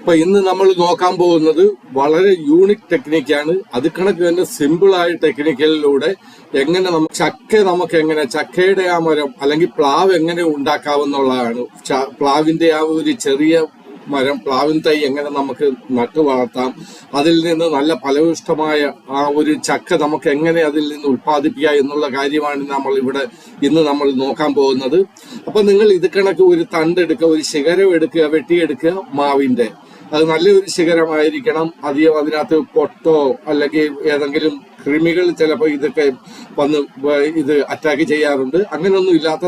അപ്പൊ ഇന്ന് നമ്മൾ നോക്കാൻ പോകുന്നത് വളരെ യൂണിക് ടെക്നിക്കാണ്. അത് കണക്ക് തന്നെ സിമ്പിളായ ടെക്നിക്കലിലൂടെ എങ്ങനെ നമുക്ക് എങ്ങനെ ചക്കയുടെ ആ മരം അല്ലെങ്കിൽ പ്ലാവ് എങ്ങനെ ഉണ്ടാക്കാവുന്നുള്ളതാണ്. പ്ലാവിന്റെ ആ ഒരു ചെറിയ മരം, പ്ലാവിൻ തൈ എങ്ങനെ നമുക്ക് നട്ടു വളർത്താം, അതിൽ നിന്ന് നല്ല ഫലഭൂയിഷ്ഠമായ ആ ഒരു ചക്ക നമുക്ക് എങ്ങനെ അതിൽ നിന്ന് ഉത്പാദിപ്പിക്കാം എന്നുള്ള കാര്യമാണ് ഇന്ന് നമ്മൾ നോക്കാൻ പോകുന്നത്. അപ്പൊ നിങ്ങൾ ഇത് കണക്ക് ഒരു തണ്ടെടുക്കുക, ഒരു ശിഖരം എടുക്കുക, വെട്ടിയെടുക്കുക മാവിന്റെ. അത് നല്ലൊരു ശിഖരമായിരിക്കണം. അധികം അതിനകത്ത് പൊട്ടോ അല്ലെങ്കിൽ ഏതെങ്കിലും കൃമികൾ ചിലപ്പോൾ ഇതൊക്കെ വന്ന് ഇത് അറ്റാക്ക് ചെയ്യാറുണ്ട്. അങ്ങനെയൊന്നും ഇല്ലാത്ത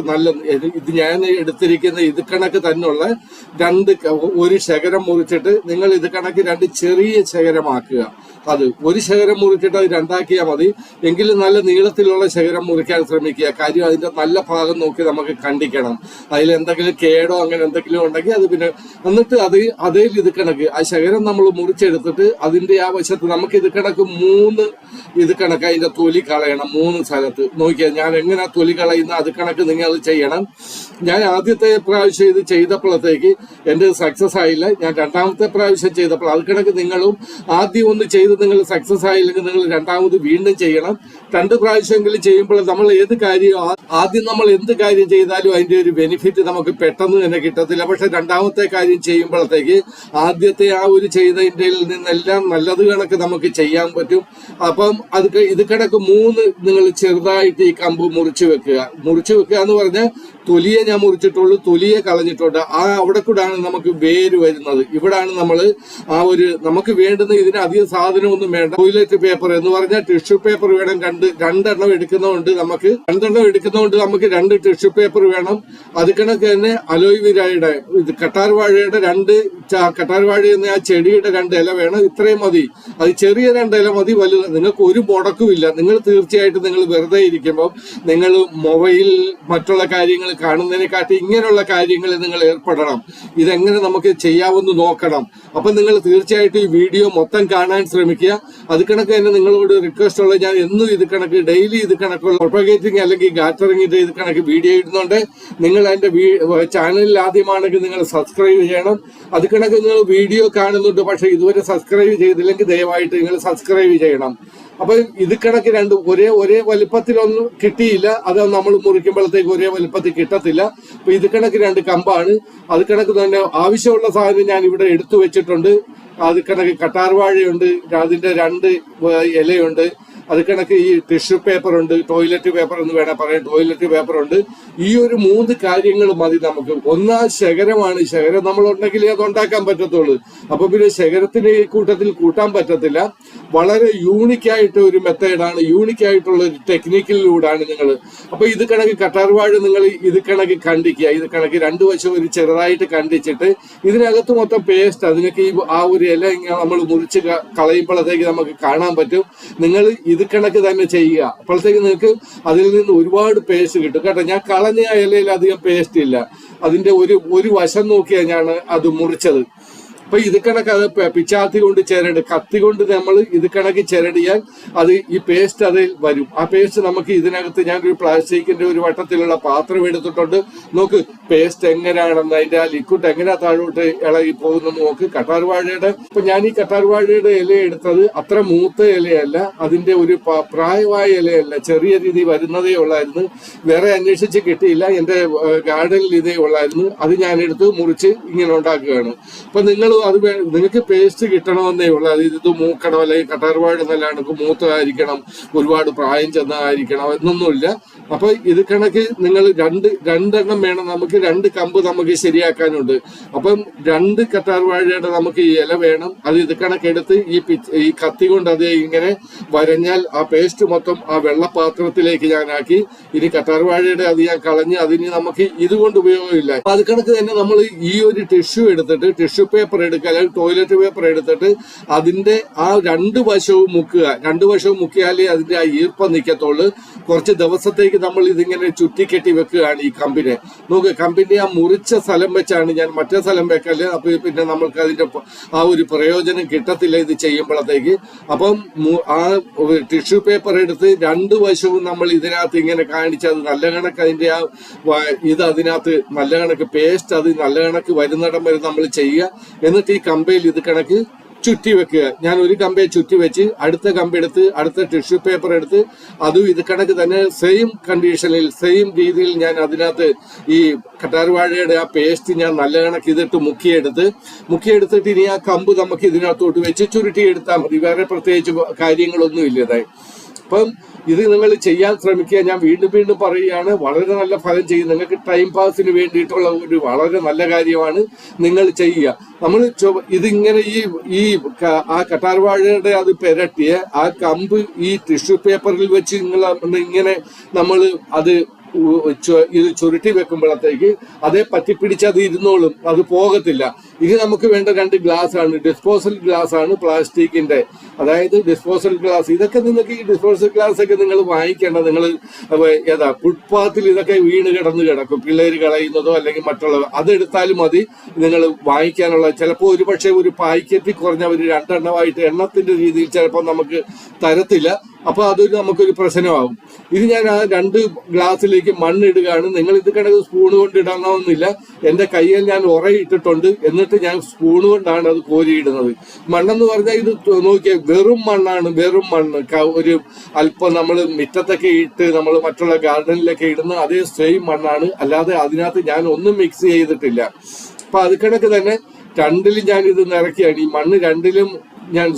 ഇത് ഞാൻ എടുത്തിരിക്കുന്ന ഇത് കണക്ക് തന്നെയുള്ള ഒരു ശകരം മുറിച്ചിട്ട് നിങ്ങൾ ഇത് കണക്ക് രണ്ട് ചെറിയ ശകരമാക്കുക. അത് ഒരു ശകരം മുറിച്ചിട്ട് അത് രണ്ടാക്കിയാൽ മതി. എങ്കിലും നല്ല നീളത്തിലുള്ള ശകരം മുറിക്കാൻ ശ്രമിക്കുക. കാര്യം അതിന്റെ നല്ല ഭാഗം നോക്കി നമുക്ക് കണ്ടിക്കണം. അതിൽ എന്തെങ്കിലും കേടോ അങ്ങനെ എന്തെങ്കിലും ഉണ്ടെങ്കിൽ അത് പിന്നെ എന്നിട്ട് അതേ ഇത് കണക്ക് ആ ശകരം നമ്മൾ മുറിച്ചെടുത്തിട്ട് അതിന്റെ ആ വശത്ത് നമുക്ക് ഇത് കണക്ക് 3 ഇത് കണക്ക് അതിന്റെ തൊലി കളയണം. 3 സ്ഥലത്ത് നോക്കിയാൽ ഞാൻ എങ്ങനെ തൊലി കളയുന്ന അത് കണക്ക് നിങ്ങൾ ചെയ്യണം. ഞാൻ ആദ്യത്തെ പ്രാവശ്യം ഇത് ചെയ്തപ്പോഴത്തേക്ക് എന്റെ സക്സസ് ആയില്ല. ഞാൻ രണ്ടാമത്തെ പ്രാവശ്യം ചെയ്തപ്പോൾ അത് കണക്ക് നിങ്ങളും ആദ്യം ഒന്ന് ചെയ്ത് നിങ്ങൾ സക്സസ് ആയില്ലെങ്കിൽ നിങ്ങൾ രണ്ടാമത് വീണ്ടും ചെയ്യണം. 2 പ്രാവശ്യമെങ്കിലും ചെയ്യുമ്പോൾ നമ്മൾ ആദ്യം നമ്മൾ എന്ത് കാര്യം ചെയ്താലും അതിന്റെ ഒരു ബെനിഫിറ്റ് നമുക്ക് പെട്ടെന്ന് തന്നെ കിട്ടത്തില്ല. പക്ഷെ രണ്ടാമത്തെ കാര്യം ചെയ്യുമ്പോഴത്തേക്ക് ആദ്യത്തെ ആ ഒരു ചെയ്തതിന്റെ നിന്നെല്ലാം നല്ലത് കണക്ക് നമുക്ക് ചെയ്യാൻ പറ്റും. അപ്പം ഇത് കണക്ക് 3 നിങ്ങൾ ചെറുതായിട്ട് ഈ കമ്പ് മുറിച്ചു വെക്കുക എന്ന് പറഞ്ഞാൽ തൊലിയെ ഞാൻ മുറിച്ചിട്ടുള്ളൂ, തൊലിയെ കളഞ്ഞിട്ടുണ്ട്. അവിടെ കൂടാണ് നമുക്ക് വേര് വരുന്നത്. ഇവിടാണ് നമ്മൾ നമുക്ക് വേണ്ടുന്ന ഇതിന് അധികം സാധനമൊന്നും വേണ്ട. ടോയ്ലറ്റ് പേപ്പർ എന്ന് പറഞ്ഞാൽ ടിഷ്യൂ പേപ്പർ വേണം. രണ്ടെണ്ണം എടുക്കുന്നതുകൊണ്ട് നമുക്ക് 2 ടിഷ്യൂ പേപ്പർ വേണം. അത് കണക്ക് തന്നെ അലോയിവീരയുടെ കട്ടാർ വാഴയുടെ കട്ടാർ വാഴ എന്ന ആ ചെടിയുടെ 2 ഇല വേണം. ഇത്രയും മതി. അത് ചെറിയ 2 ഇല മതി, വലുത്. നിങ്ങൾക്ക് ഒരു മുടക്കുമില്ല. നിങ്ങൾ തീർച്ചയായിട്ടും നിങ്ങൾ വെറുതെ ഇരിക്കുമ്പോൾ നിങ്ങൾ മൊബൈൽ മറ്റുള്ള കാര്യങ്ങൾ കാണുന്നതിനെക്കാട്ടി ഇങ്ങനെയുള്ള കാര്യങ്ങളിൽ നിങ്ങൾ ഏർപ്പെടണം. ഇതെങ്ങനെ നമുക്ക് ചെയ്യാമെന്ന് നോക്കണം. അപ്പൊ നിങ്ങൾ തീർച്ചയായിട്ടും ഈ വീഡിയോ മൊത്തം കാണാൻ ശ്രമിക്കുക. അത് കണക്ക് തന്നെ നിങ്ങളോട് റിക്വസ്റ്റ് ഉള്ളത്, ഞാൻ എന്നും ഇത് കണക്ക് ഡെയിലി ഇത് കണക്കുള്ള പ്രൊപ്പഗേറ്റിംഗ് അല്ലെങ്കിൽ ഗാറ്ററിംഗിന്റെ ഇത് കണക്ക് വീഡിയോ ഇടുന്നുണ്ട്. നിങ്ങൾ എന്റെ ചാനലിൽ ആദ്യമാണെങ്കിൽ നിങ്ങൾ സബ്സ്ക്രൈബ് ചെയ്യണം. അത് കണക്ക് നിങ്ങൾ വീഡിയോ കാണുന്നുണ്ട് പക്ഷെ ഇതുവരെ സബ്സ്ക്രൈബ് ചെയ്തില്ലെങ്കിൽ ദയവായിട്ട് നിങ്ങൾ സബ്സ്ക്രൈബ് ചെയ്യണം. അപ്പൊ ഇത് കണക്ക് ഒരേ വലുപ്പത്തിലൊന്നും കിട്ടിയില്ല. അത് നമ്മൾ മുറിക്കുമ്പോഴത്തേക്ക് ഒരേ വലുപ്പത്തിൽ കിട്ടത്തില്ല. അപ്പൊ ഇത് കണക്ക് 2 കമ്പാണ്. അത് കണക്ക് തന്നെ ആവശ്യമുള്ള സാധനം ഞാൻ ഇവിടെ എടുത്തു വെച്ചിട്ടുണ്ട്. അത് കണക്ക് കട്ടാർ വാഴയുണ്ട്, അതിന്റെ 2 ഇലയുണ്ട്. അത് കണക്ക് ഈ ടിഷ്യൂ പേപ്പർ ഉണ്ട്, ടോയ്ലറ്റ് പേപ്പർ എന്ന് വേണം പറയാൻ, ടോയ്ലറ്റ് പേപ്പർ ഉണ്ട്. ഈ ഒരു 3 കാര്യങ്ങൾ മതി നമുക്ക്. ശകരമാണ്. ശകരം നമ്മൾ ഉണ്ടെങ്കിലേ അത് ഉണ്ടാക്കാൻ പറ്റത്തുള്ളൂ. അപ്പൊ പിന്നെ ശകരത്തിന് ഈ കൂട്ടത്തിൽ കൂട്ടാൻ പറ്റത്തില്ല. വളരെ യൂണിക്കായിട്ട് ഒരു മെത്തേഡാണ്, യൂണിക്കായിട്ടുള്ള ഒരു ടെക്നിക്കിലൂടെയാണ് നിങ്ങൾ. അപ്പൊ ഇത് കണക്ക് കട്ടാർ വാഴ നിങ്ങൾ ഇത് കണക്ക് കണ്ടിക്കുക. ഇത് കണക്ക് 2 വശം ഒരു ചെറുതായിട്ട് കണ്ടിച്ചിട്ട് ഇതിനകത്ത് മൊത്തം പേസ്റ്റ്. അതിനൊക്കെ ആ ഒരു ഇല ഇങ്ങനെ നമ്മൾ മുറിച്ച് കളയുമ്പോഴത്തേക്ക് നമുക്ക് കാണാൻ പറ്റും. നിങ്ങൾ ഇത് കണക്ക് തന്നെ ചെയ്യുക. അപ്പോഴത്തേക്ക് നിങ്ങൾക്ക് അതിൽ നിന്ന് ഒരുപാട് പേസ്റ്റ് കിട്ടും കേട്ടോ. ഞാൻ കളഞ്ഞ ഇലയിൽ അധികം പേസ്റ്റ് ഇല്ല. അതിന്റെ ഒരു വശം നോക്കിയാണ് ഞാൻ അത് മുറിച്ചത്. അപ്പൊ ഇത് കണക്ക് അത് പിച്ചാത്തി കൊണ്ട് കത്തി കൊണ്ട് നമ്മൾ ഇത് കണക്ക് ചിരടിയാൽ അത് ഈ പേസ്റ്റ് അതിൽ വരും. ആ പേസ്റ്റ് നമുക്ക് ഇതിനകത്ത് ഞാനൊരു പ്ലാസ്റ്റിക്കിന്റെ ഒരു വട്ടത്തിലുള്ള പാത്രം എടുത്തിട്ടുണ്ട്. നോക്ക് പേസ്റ്റ് എങ്ങനെയാണെന്ന്, അതിന്റെ ആ ലിക്വിഡ് എങ്ങനെയാ താഴോട്ട് ഇളകി പോകുന്നെന്ന് നോക്ക്. കട്ടാർ വാഴയുടെ ഇപ്പൊ ഞാൻ ഈ കട്ടാർ വാഴയുടെ ഇല എടുത്തത് അത്ര മൂത്ത ഇലയല്ല, അതിന്റെ ഒരു പ്രായമായ ഇലയല്ല, ചെറിയ രീതി വരുന്നതേ ഉള്ളായിരുന്നു. വേറെ അന്വേഷിച്ച് കിട്ടിയില്ല. എന്റെ ഗാർഡനിൽ ഇതേ ഉള്ളായിരുന്നു. അത് ഞാൻ എടുത്ത് മുറിച്ച് ഇങ്ങനെ ഉണ്ടാക്കുകയാണ്. അപ്പൊ നിങ്ങൾക്ക് പേസ്റ്റ് കിട്ടണമെന്നേ ഉള്ളൂ. അത് ഇത് മൂക്കണം അല്ലെങ്കിൽ കട്ടാർവാഴ നല്ലതാണ് മൂത്തതായിരിക്കണം, ഒരുപാട് പ്രായം ചെന്നതായിരിക്കണം എന്നൊന്നുമില്ല. അപ്പൊ ഇത് കണക്ക് നിങ്ങൾ രണ്ടെണ്ണം വേണം. നമുക്ക് 2 കമ്പ് നമുക്ക് ശരിയാക്കാനുണ്ട്. അപ്പം 2 കട്ടാർവാഴയുടെ നമുക്ക് ഈ ഇല വേണം. അത് ഇത് കണക്കെടുത്ത് ഈ കത്തി കൊണ്ട് അത് ഇങ്ങനെ വരഞ്ഞാൽ ആ പേസ്റ്റ് മൊത്തം ആ വെള്ളപാത്രത്തിലേക്ക് ഞാനാക്കി. ഇനി കട്ടാർവാഴയുടെ അത് ഞാൻ കളഞ്ഞ് അതിന് നമുക്ക് ഇതുകൊണ്ട് ഉപയോഗമില്ല. അത് കണക്ക് തന്നെ നമ്മൾ ഈ ഒരു ടിഷ്യൂ എടുത്തിട്ട് ടിഷ്യൂ പേപ്പർ എടുക്കുക അല്ലെങ്കിൽ ടോയ്ലറ്റ് പേപ്പർ എടുത്തിട്ട് അതിന്റെ ആ 2 വശവും മുക്കുക. 2 വശവും മുക്കിയാലേ അതിന്റെ ആ ഈർപ്പം നിൽക്കത്തുള്ളൂ. കുറച്ച് ദിവസത്തേക്ക് വെക്കുമ്പോഴത്തേക്ക് നമ്മൾ ഇതിങ്ങനെ ചുറ്റിക്കെട്ടി വെക്കുകയാണ് ഈ കമ്പിനെ. നോക്ക്, കമ്പിന്റെ ആ മുറിച്ച സ്ഥലം വെച്ചാണ് ഞാൻ മറ്റേ സ്ഥലം വെക്കല്. അപ്പൊ പിന്നെ നമ്മൾക്ക് അതിന്റെ ആ ഒരു പ്രയോജനം കിട്ടത്തില്ല ഇത് ചെയ്യുമ്പോഴത്തേക്ക്. അപ്പം ആ ടിഷ്യൂ പേപ്പർ എടുത്ത് രണ്ടു വശവും നമ്മൾ ഇതിനകത്ത് ഇങ്ങനെ കാണിച്ച് അത് നല്ല കണക്ക് അതിന്റെ ആ ഇത് അതിനകത്ത് നല്ല കണക്ക് പേസ്റ്റ് അത് നല്ല കണക്ക് വരുന്നിടം വരെ നമ്മൾ ചെയ്യുക. എന്നിട്ട് ഈ കമ്പയിൽ ഇത് കണക്ക് ചുറ്റി വെക്കുക. ഞാൻ ഒരു കമ്പയെ ചുറ്റി വെച്ച് അടുത്ത കമ്പെടുത്ത് അടുത്ത ടിഷ്യൂ പേപ്പർ എടുത്ത് അതും ഇത് കണക്ക് തന്നെ സെയിം കണ്ടീഷനിൽ സെയിം രീതിയിൽ ഞാൻ അതിനകത്ത് ഈ കറ്റാർവാഴയുടെ ആ പേസ്റ്റ് ഞാൻ നല്ല കണക്ക് ഇതിട്ട് മുക്കിയെടുത്തിട്ട് ഇനി ആ കമ്പ് നമുക്ക് ഇതിനകത്തോട്ട് വെച്ച് ചുരുട്ടിയെടുത്താൽ മതി. വേറെ പ്രത്യേകിച്ച് കാര്യങ്ങളൊന്നും ഇല്ലതായി. അപ്പം ഇത് നിങ്ങൾ ചെയ്യാൻ ശ്രമിക്കുക. ഞാൻ വീണ്ടും പറയുകയാണ്, വളരെ നല്ല ഫലം ചെയ്യും. നിങ്ങൾക്ക് ടൈം പാസിന് വേണ്ടിയിട്ടുള്ള ഒരു വളരെ നല്ല കാര്യമാണ് നിങ്ങൾ ചെയ്യുക. നമ്മൾ ഇതിങ്ങനെ ഈ ആ കറ്റാർവാഴയുടെ അത് പെരട്ടിയ ആ കമ്പ് ഈ ടിഷ്യൂ പേപ്പറിൽ വെച്ച് ഇങ്ങനെ നമ്മൾ അത് ഇത് ചുരുട്ടി വെക്കുമ്പോഴത്തേക്ക് അതേ പറ്റിപ്പിടിച്ച് അത് ഇരുന്നോളും, അത് പോകത്തില്ല. ഇനി നമുക്ക് വേണ്ട 2 ഗ്ലാസ് ആണ്, ഡിസ്പോസൽ ഗ്ലാസ് ആണ്, പ്ലാസ്റ്റിക്കിന്റെ. അതായത് ഡിസ്പോസൽ ഗ്ലാസ് ഇതൊക്കെ നിങ്ങൾക്ക് ഈ ഡിസ്പോസൽ ഗ്ലാസ് ഒക്കെ നിങ്ങൾ വാങ്ങിക്കേണ്ട. നിങ്ങൾ ഫുട്പാത്തിൽ ഇതൊക്കെ വീണ് കിടക്കും, പിള്ളേര് കളയുന്നതോ അല്ലെങ്കിൽ മറ്റുള്ളവ, അതെടുത്താലും മതി നിങ്ങൾ വാങ്ങിക്കാനുള്ള. ചിലപ്പോൾ ഒരു പാക്കറ്റിൽ കുറഞ്ഞ ഒരു 2 എണ്ണമായിട്ട് എണ്ണത്തിന്റെ രീതിയിൽ ചിലപ്പോൾ നമുക്ക് തരത്തില്ല. അപ്പൊ അതൊരു നമുക്കൊരു പ്രശ്നമാകും. ഇത് ഞാൻ ആ 2 ഗ്ലാസ്സിലേക്ക് മണ്ണിടുകയാണ്. നിങ്ങൾ ഇത് കണക്ക് സ്പൂൺ കൊണ്ട് ഇടണമെന്നില്ല. എന്റെ കയ്യിൽ ഞാൻ ഉറയിട്ടിട്ടുണ്ട്. എന്നിട്ട് ഞാൻ സ്പൂൺ കൊണ്ടാണ് അത് കോരിയിടുന്നത്. മണ്ണെന്ന് പറഞ്ഞാൽ ഇത് നോക്കിയ വെറും മണ്ണാണ്, വെറും മണ്ണ്. ഒരു അല്പം നമ്മൾ മുറ്റത്തൊക്കെ ഇട്ട് നമ്മൾ മറ്റുള്ള ഗാർഡനിലൊക്കെ ഇടുന്ന അതേ സെയിം മണ്ണാണ്. അല്ലാതെ അതിനകത്ത് ഞാൻ ഒന്നും മിക്സ് ചെയ്തിട്ടില്ല. അപ്പൊ അത് കണക്ക് തന്നെ 2ലും ഞാൻ ഇത് നിറയ്ക്കുകയാണ്. ഈ മണ്ണ് 2ലും ഞാൻ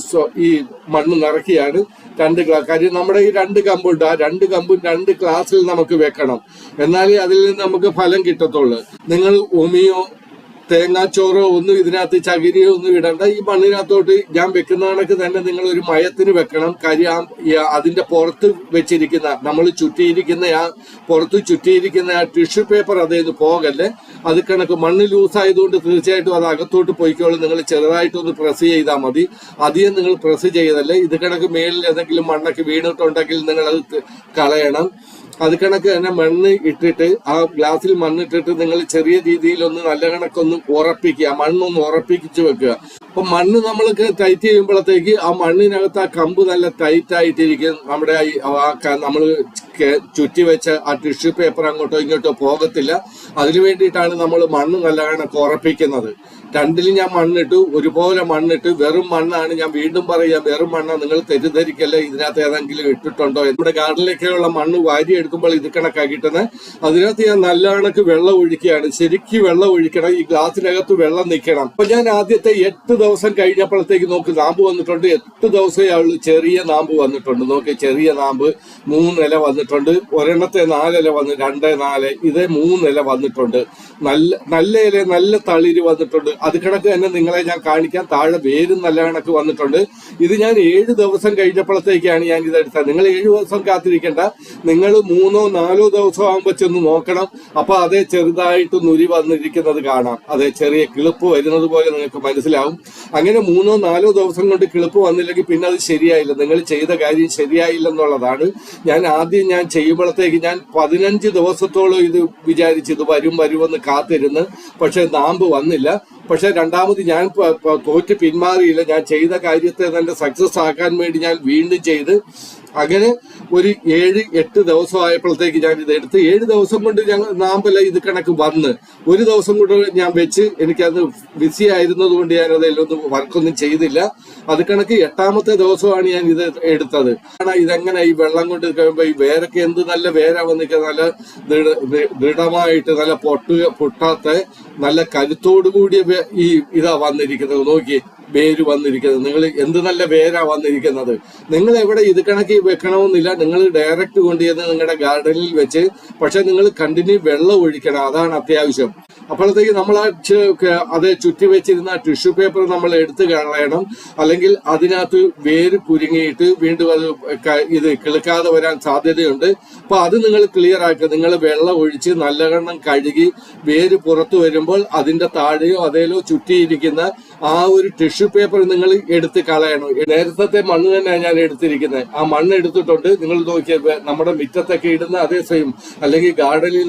ഈ മണ്ണ് നിറയ്ക്കുകയാണ്. 2 ഗ്ലാസ്. കാര്യം നമ്മുടെ ഈ 2 കമ്പുണ്ട്, ആ 2 കമ്പും 2 ഗ്ലാസ്സിൽ നമുക്ക് വെക്കണം. എന്നാലേ അതിൽ നിന്ന് നമുക്ക് ഫലം കിട്ടത്തുള്ളൂ. നിങ്ങൾ ഉമിയോ തേങ്ങാച്ചോറോ ഒന്നും ഇതിനകത്ത് ചകിരിയോ ഒന്നും ഇടണ്ട. ഈ മണ്ണിനകത്തോട്ട് ഞാൻ വെക്കുന്ന കണക്ക് തന്നെ നിങ്ങൾ ഒരു മയത്തിന് വെക്കണം. കാര്യം അതിന്റെ പുറത്ത് വെച്ചിരിക്കുന്ന നമ്മൾ പുറത്ത് ചുറ്റിയിരിക്കുന്ന ആ ടിഷ്യൂ പേപ്പർ അതേന്ന് പോകല്ലേ. അത് കണക്ക് മണ്ണ് ലൂസായതുകൊണ്ട് തീർച്ചയായിട്ടും അത് അകത്തോട്ട് പോയിക്കോളും. നിങ്ങൾ ചെറുതായിട്ടൊന്ന് പ്രസ് ചെയ്താൽ മതി. അധികം നിങ്ങൾ പ്രസ് ചെയ്തല്ലേ. ഇത് കണക്ക് മേളിൽ ഏതെങ്കിലും മണ്ണൊക്കെ വീണിട്ടുണ്ടെങ്കിൽ നിങ്ങൾ അത് കളയണം. അത് കണക്ക് തന്നെ മണ്ണ് ഇട്ടിട്ട് ആ ഗ്ലാസ്സിൽ മണ്ണിട്ടിട്ട് നിങ്ങൾ ചെറിയ രീതിയിലൊന്ന് നല്ല കണക്കൊന്ന് ഉറപ്പിക്കുക, മണ്ണൊന്ന് ഉറപ്പിച്ചു വെക്കുക. അപ്പൊ മണ്ണ് നമ്മൾക്ക് ടൈറ്റ് ചെയ്യുമ്പോഴത്തേക്ക് ആ മണ്ണിനകത്ത് ആ കമ്പ് നല്ല ടൈറ്റ് ആയിട്ടിരിക്കും. നമ്മുടെ നമ്മൾ ചുറ്റി വെച്ച ആ ടിഷ്യൂ പേപ്പർ അങ്ങോട്ടോ ഇങ്ങോട്ടോ പോകത്തില്ല. അതിനു വേണ്ടിയിട്ടാണ് നമ്മൾ മണ്ണ് നല്ല കണക്ക് ഉറപ്പിക്കുന്നത്. 2ലും ഞാൻ മണ്ണിട്ടു, ഒരുപോലെ മണ്ണിട്ട്. വെറും മണ്ണാണ്. ഞാൻ വീണ്ടും പറയാം, വെറും മണ്ണാണ്. നിങ്ങൾ തെറ്റിദ്ധരിക്കല്ലേ ഇതിനകത്ത് ഏതെങ്കിലും ഇട്ടിട്ടുണ്ടോ. നമ്മുടെ ഗാർഡനിലേക്കുള്ള മണ്ണ് വാരി എടുക്കുമ്പോൾ ഇത് കണക്കാണ് കിട്ടുന്നത്. അതിനകത്ത് ഞാൻ നല്ല കണക്ക് വെള്ളം ഒഴിക്കുകയാണ്. ശരിക്കും വെള്ളം ഒഴിക്കണം. ഈ ഗ്ലാസിനകത്ത് വെള്ളം നിൽക്കണം. അപ്പൊ ഞാൻ ആദ്യത്തെ 8 ദിവസം കഴിഞ്ഞപ്പോഴത്തേക്ക് നോക്ക് നാമ്പ് വന്നിട്ടുണ്ട്. 8 ദിവസമേ ഉള്ളൂ ചെറിയ നാമ്പ് വന്നിട്ടുണ്ട്. നോക്കി, ചെറിയ നാമ്പ് 3 ഇല വന്നിട്ടുണ്ട്. ഒരെണ്ണത്തെ 4 ഇല വന്നു, 2, 4 ഇത് 3 ഇല വന്നിട്ടുണ്ട്. നല്ല ഇല, നല്ല തളിര് വന്നിട്ടുണ്ട്. അത് കണക്ക് തന്നെ നിങ്ങളെ ഞാൻ കാണിക്കാൻ. താഴെ വേരും നല്ല കണക്ക് വന്നിട്ടുണ്ട്. ഇത് ഞാൻ 7 ദിവസം കഴിഞ്ഞപ്പോഴത്തേക്കാണ് ഞാൻ ഇതെടുത്തത്. നിങ്ങൾ 7 ദിവസം കാത്തിരിക്കേണ്ട. നിങ്ങൾ 3ഓ 4ഓ ദിവസം ആകുമ്പോൾ ചെന്ന് നോക്കണം. അപ്പൊ അതേ ചെറുതായിട്ട് നുരി വന്നിരിക്കുന്നത് കാണാം. അതേ ചെറിയ കിളിപ്പ് വരുന്നത് പോലെ നിങ്ങൾക്ക് മനസ്സിലാവും. അങ്ങനെ 3ഓ 4ഓ ദിവസം കൊണ്ട് കിളിപ്പ് വന്നില്ലെങ്കിൽ പിന്നെ അത് ശരിയായില്ല. നിങ്ങൾ ചെയ്ത കാര്യം ശരിയായില്ലെന്നുള്ളതാണ്. ഞാൻ ചെയ്യുമ്പോഴത്തേക്ക് ഞാൻ 15 ദിവസത്തോളം ഇത് വിചാരിച്ച് ഇത് വരുമെന്ന് കാത്തിരുന്ന്. പക്ഷെ നാമ്പ് വന്നില്ല. പക്ഷെ രണ്ടാമത് ഞാൻ തോറ്റ് പിന്മാറിയില്ല. ഞാൻ ചെയ്ത കാര്യത്തെ തന്നെ സക്സസ് ആക്കാൻ വേണ്ടി ഞാൻ വീണ്ടും ചെയ്ത് അങ്ങനെ ഒരു 7-8 ദിവസം ആയപ്പോഴത്തേക്ക് ഞാൻ ഇത് എടുത്ത് 7 ദിവസം കൊണ്ട് ഞങ്ങൾ നാമ്പല ഇത് കണക്ക് വന്ന് 1 ദിവസം കൊണ്ട് ഞാൻ വെച്ച് എനിക്കത് ബിസി ആയിരുന്നത് കൊണ്ട് ഞാൻ അതിലൊന്നും വർക്കൊന്നും ചെയ്തില്ല. അത് കണക്ക് 8ാമത്തെ ദിവസമാണ് ഞാൻ ഇത് എടുത്തത്. ഇതെങ്ങനെ ഈ വെള്ളം കൊണ്ട് കഴിയുമ്പോ ഈ വേരൊക്കെ എന്ത് നല്ല വേരാ വന്നിരിക്കുക, നല്ല ദൃഢമായിട്ട് നല്ല പൊട്ടാത്ത നല്ല കരുത്തോടു കൂടിയ ഈ ഇതാ വന്നിരിക്കുന്നത്. നോക്കി വേര് വന്നിരിക്കുന്നത്. നിങ്ങൾ എന്ത് നല്ല വേരാ വന്നിരിക്കുന്നത്. നിങ്ങൾ എവിടെ ഇത് കണക്കി വെക്കണമെന്നില്ല. നിങ്ങൾ ഡയറക്റ്റ് കൊണ്ടുചെന്ന് നിങ്ങളുടെ ഗാർഡനിൽ വെച്ച് പക്ഷെ നിങ്ങൾ കണ്ടിന്യൂ വെള്ളം ഒഴിക്കണം. അതാണ് അത്യാവശ്യം. അപ്പോഴത്തേക്ക് നമ്മൾ അത് ചുറ്റി വെച്ചിരുന്ന ടിഷ്യൂ പേപ്പർ നമ്മൾ എടുത്ത് കളയണം. അല്ലെങ്കിൽ അതിനകത്ത് വേര് കുരുങ്ങിയിട്ട് വീണ്ടും അത് ഇത് കിളുക്കാതെ വരാൻ സാധ്യതയുണ്ട്. അപ്പൊ അത് നിങ്ങൾ ക്ലിയർ ആക്കുക. നിങ്ങൾ വെള്ളം ഒഴിച്ച് നല്ലവണ്ണം കഴുകി വേര് പുറത്തു വരുമ്പോൾ അതിന്റെ താഴെയോ അതേലോ ചുറ്റിയിരിക്കുന്ന ആ ഒരു ടിഷ്യൂ പേപ്പർ നിങ്ങൾ എടുത്ത് കളയണം. നേരത്തെ മണ്ണ് തന്നെയാണ് ഞാൻ എടുത്തിരിക്കുന്നത്. ആ മണ്ണ് എടുത്തിട്ടുണ്ട്. നിങ്ങൾ നോക്കിയാൽ നമ്മുടെ മുറ്റത്തൊക്കെ ഇടുന്ന അതേ സെയിം, അല്ലെങ്കിൽ ഗാർഡനിൽ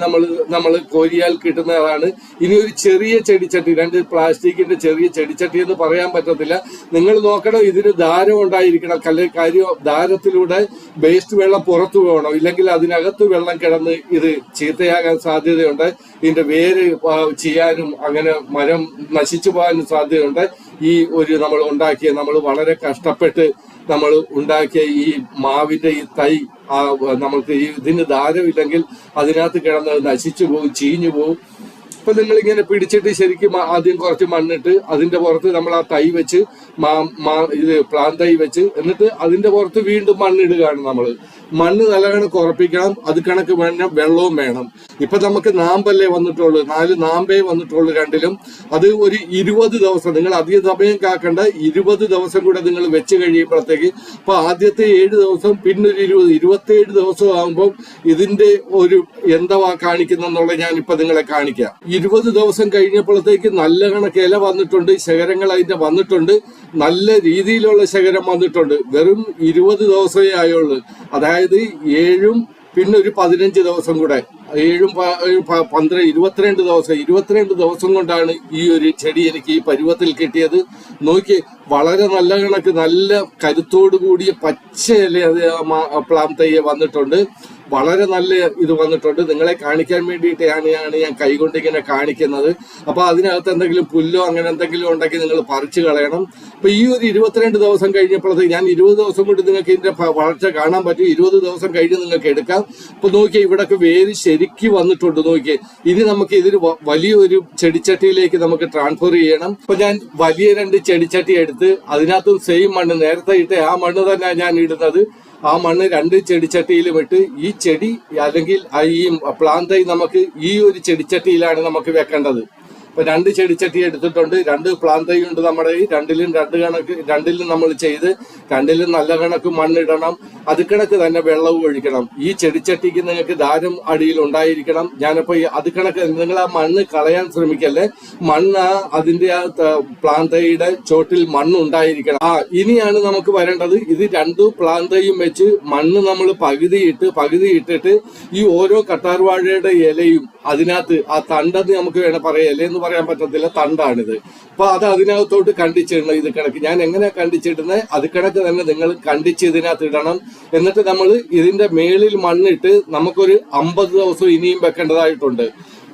നമ്മൾ കോരിയാൽ കിട്ടുന്നതാണ്. ഇനി ഒരു ചെറിയ ചെടിച്ചട്ടി, 2 പ്ലാസ്റ്റിക്കിന്റെ ചെറിയ ചെടിച്ചട്ടി എന്ന് പറയാൻ പറ്റത്തില്ല. നിങ്ങൾ നോക്കണം, ഇതിന് ധാരം ഉണ്ടായിരിക്കണം. കാര്യം ദാരത്തിലൂടെ വേസ്റ്റ് വെള്ളം പുറത്തു പോകണം, ഇല്ലെങ്കിൽ അതിനകത്ത് വെള്ളം കിടന്ന് ഇത് ചീത്തയാകാൻ സാധ്യതയുണ്ട്. ഇതിന്റെ വേര് ചെയ്യാനും അങ്ങനെ മരം നശിച്ചു പോകാനും സാധ്യതയുണ്ട്. ഈ ഒരു നമ്മൾ വളരെ കഷ്ടപ്പെട്ട് നമ്മൾ ഉണ്ടാക്കിയ ഈ മാവിന്റെ ഈ തൈ നമ്മൾക്ക് ഇതിന് ധാരമില്ലെങ്കിൽ അതിനകത്ത് കിടന്ന് നശിച്ചു പോകും, ചീഞ്ഞു പോകും. അപ്പൊ നിങ്ങൾ ഇങ്ങനെ പിടിച്ചിട്ട് ശരിക്കും ആദ്യം കുറച്ച് മണ്ണിട്ട് അതിന്റെ പുറത്ത് നമ്മൾ ആ തൈ വെച്ച് ഇത് പ്ലാൻ തൈ വെച്ച് എന്നിട്ട് അതിന്റെ പുറത്ത് വീണ്ടും മണ്ണിടുകയാണ് നമ്മൾ. മണ്ണ് നല്ലവണ്ണം ഉറപ്പിക്കണം. അത് കണക്ക് വേണം, വെള്ളവും വേണം. ഇപ്പൊ നമുക്ക് നാമ്പല്ലേ വന്നിട്ടുള്ളൂ, 4 നാമ്പേ വന്നിട്ടുള്ളൂ രണ്ടിലും. അത് ഒരു 20 ദിവസം, നിങ്ങൾ അധിക സമയം കാക്കണ്ട, 20 ദിവസം കൂടെ നിങ്ങൾ വെച്ച് കഴിയുമ്പോഴത്തേക്ക്, അപ്പൊ ആദ്യത്തെ 7 ദിവസം പിന്നെ ഒരു 27 ദിവസം ആകുമ്പോൾ ഇതിന്റെ ഒരു എന്താ കാണിക്കുന്നെന്നുള്ള ഞാൻ ഇപ്പൊ നിങ്ങളെ കാണിക്കാം. 20 ദിവസം കഴിഞ്ഞപ്പോഴത്തേക്ക് നല്ല കണക്ക് ഇല വന്നിട്ടുണ്ട്, ശകരങ്ങൾ അതിന്റെ വന്നിട്ടുണ്ട്, നല്ല രീതിയിലുള്ള ശകരം വന്നിട്ടുണ്ട്. വെറും 20 ദിവസമേ ആയുള്ളൂ. അതായത് 7 പിന്നെ ഒരു 15 ദിവസം കൂടെ, 7 12 22 ദിവസം കൊണ്ടാണ് ഈ ഒരു ചെടി എനിക്ക് ഈ പരുവത്തിൽ കിട്ടിയത്. നോക്കി, വളരെ നല്ല കണക്ക് നല്ല കരുത്തോടു കൂടിയ പച്ച ഇല പ്ലാം തൈ വന്നിട്ടുണ്ട്. വളരെ നല്ല ഇത് വന്നിട്ടുണ്ട്. നിങ്ങളെ കാണിക്കാൻ വേണ്ടിയിട്ടാണ് ഞാൻ കൈകൊണ്ട് ഇങ്ങനെ കാണിക്കുന്നത്. അപ്പൊ അതിനകത്ത് എന്തെങ്കിലും പുല്ലോ അങ്ങനെ എന്തെങ്കിലും ഉണ്ടെങ്കിൽ നിങ്ങൾ പറിച്ചു കളയണം. അപ്പൊ ഈ ഒരു 22 ദിവസം കഴിഞ്ഞപ്പോഴത്തേക്ക് ഞാൻ 20 ദിവസം കൊണ്ട് നിങ്ങൾക്ക് ഇതിന്റെ വളർച്ച കാണാൻ പറ്റും. 20 ദിവസം കഴിഞ്ഞ് നിങ്ങൾക്ക് എടുക്കാം. അപ്പൊ നോക്കിയേ, ഇവിടൊക്കെ വേര് ശരിക്കും വന്നിട്ടുണ്ട്. നോക്കിയേ, ഇനി നമുക്ക് ഇതിന് വലിയൊരു ചെടിച്ചട്ടിയിലേക്ക് നമുക്ക് ട്രാൻസ്ഫർ ചെയ്യണം. അപ്പൊ ഞാൻ വലിയ 2 ചെടിച്ചട്ടി എടുത്ത് അതിനകത്തും സെയിം മണ്ണ്, നേരത്തെ ഇട്ട് ആ മണ്ണ് തന്നെ ഞാൻ ഇടുന്നത്. ആ മണ്ണ് 2 ചെടിച്ചട്ടിയിലും ഇട്ട് ഈ ചെടി അല്ലെങ്കിൽ ഈ പ്ലാൻ തൈ നമുക്ക് ഈ ഒരു ചെടിച്ചട്ടിയിലാണ് നമുക്ക് വെക്കേണ്ടത്. അപ്പൊ 2 ചെടിച്ചട്ടി എടുത്തിട്ടുണ്ട്, 2 പ്ലാൻ തൈ ഉണ്ട് നമ്മുടെ ഈ രണ്ടിലും നമ്മൾ ചെയ്ത് 2ലും നല്ല കണക്ക് മണ്ണിടണം. അത് കണക്ക് തന്നെ വെള്ളവും ഒഴിക്കണം. ഈ ചെടിച്ചട്ടിക്ക് നിങ്ങൾക്ക് ധാരം അടിയിൽ ഉണ്ടായിരിക്കണം. ഞാനിപ്പോ അത് കണക്ക് നിങ്ങൾ ആ മണ്ണ് കളയാൻ ശ്രമിക്കല്ലേ. മണ്ണ് അതിന്റെ ആ പ്ലാൻ തൈയുടെ ചോട്ടിൽ മണ്ണ് ഉണ്ടായിരിക്കണം. ഇനിയാണ് നമുക്ക് വരേണ്ടത്. ഇത് 2 പ്ലാൻ തൈയും വെച്ച് മണ്ണ് നമ്മൾ പകുതി ഇട്ടിട്ട് ഈ ഓരോ കട്ടാർവാഴയുടെ ഇലയും അതിനകത്ത് ആ തണ്ടെന്ന് നമുക്ക് വേണം പറയാം, ഇലയെന്ന് പറയാൻ പറ്റത്തില്ല, തണ്ടാണിത്. അപ്പൊ അത് അതിനകത്തോട്ട് കണ്ടിച്ചിടണം. ഇത് കണക്ക് ഞാൻ എങ്ങനെ കണ്ടിച്ചിടുന്നത് അത് കണക്ക് തന്നെ നിങ്ങൾ കണ്ടിച്ച് ഇതിനകത്ത് ഇടണം. എന്നിട്ട് നമ്മൾ ഇതിന്റെ മേളിൽ മണ്ണിട്ട് നമുക്കൊരു 50 ദിവസം ഇനിയും വെക്കേണ്ടതായിട്ടുണ്ട്.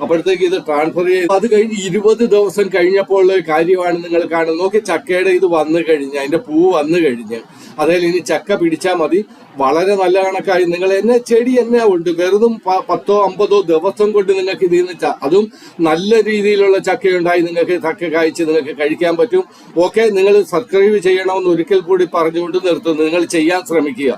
അപ്പോഴത്തേക്ക് ഇത് ട്രാൻസ്ഫർ ചെയ്ത് അത് കഴിഞ്ഞ് 20 ദിവസം കഴിഞ്ഞപ്പോൾ കാര്യമാണ് നിങ്ങൾ കാണുന്നത്. നോക്കി, ചക്കയുടെ ഇത് വന്നു കഴിഞ്ഞ്, അതിന്റെ പൂ വന്നു കഴിഞ്ഞ്, അതായത് ഇനി ചക്ക പിടിച്ചാൽ മതി. വളരെ നല്ല കണക്കായി നിങ്ങൾ ചെടി എന്നെ ഉണ്ട്. വെറും 10-50 ദിവസം കൊണ്ട് നിങ്ങൾക്ക് ഇതിൽ നിന്ന് അതും നല്ല രീതിയിലുള്ള ചക്കയുണ്ടായി നിങ്ങൾക്ക് ചക്ക കായ്ച്ച് നിങ്ങൾക്ക് കഴിക്കാൻ പറ്റും. ഓക്കെ, നിങ്ങൾ സബ്സ്ക്രൈബ് ചെയ്യണമെന്ന് ഒരിക്കൽ കൂടി പറഞ്ഞുകൊണ്ട് നിർത്തുന്നു. നിങ്ങൾ ചെയ്യാൻ ശ്രമിക്കുക.